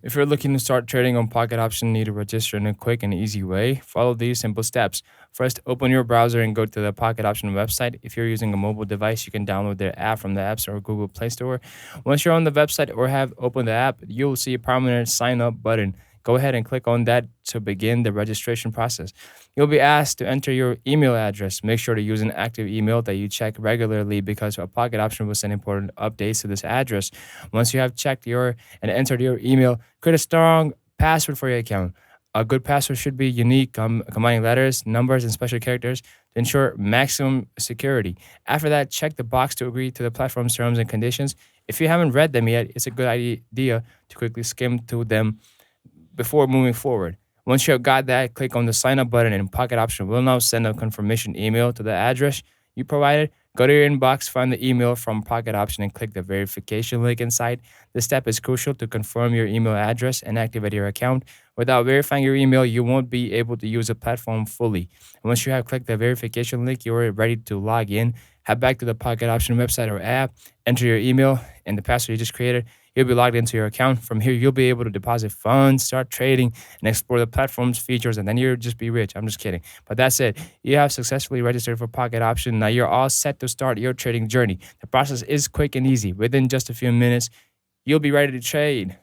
If you're looking to start trading on Pocket Option, you need to register in a quick and easy way. Follow these simple steps. First, open your browser and go to the Pocket Option website. If you're using a mobile device, you can download their app from the App Store or Google Play Store. Once you're on the website or have opened the app, you'll see a prominent sign up button. Go ahead and click on that to begin the registration process. You'll be asked to enter your email address. Make sure to use an active email that you check regularly because a Pocket Option will send important updates to this address. Once you have checked your and entered your email, create a strong password for your account. A good password should be unique, combining letters, numbers, and special characters to ensure maximum security. After that, check the box to agree to the platform's terms and conditions. If you haven't read them yet, it's a good idea to quickly skim through them before moving forward. Once you have got that, click on the sign up button and Pocket Option will now send a confirmation email to the address you provided. Go to your inbox, find the email from Pocket Option, and click the verification link inside. This step is crucial to confirm your email address and activate your account. Without verifying your email, you won't be able to use the platform fully. Once you have clicked the verification link, you're ready to log in. Head back to the Pocket Option website or app, enter your email and the password you just created. You'll be logged into your account. From here, you'll be able to deposit funds, start trading, and explore the platform's features, and then you'll just be rich. I'm just kidding. But that's it. You have successfully registered for Pocket Option. Now you're all set to start your trading journey. The process is quick and easy. Within just a few minutes, you'll be ready to trade.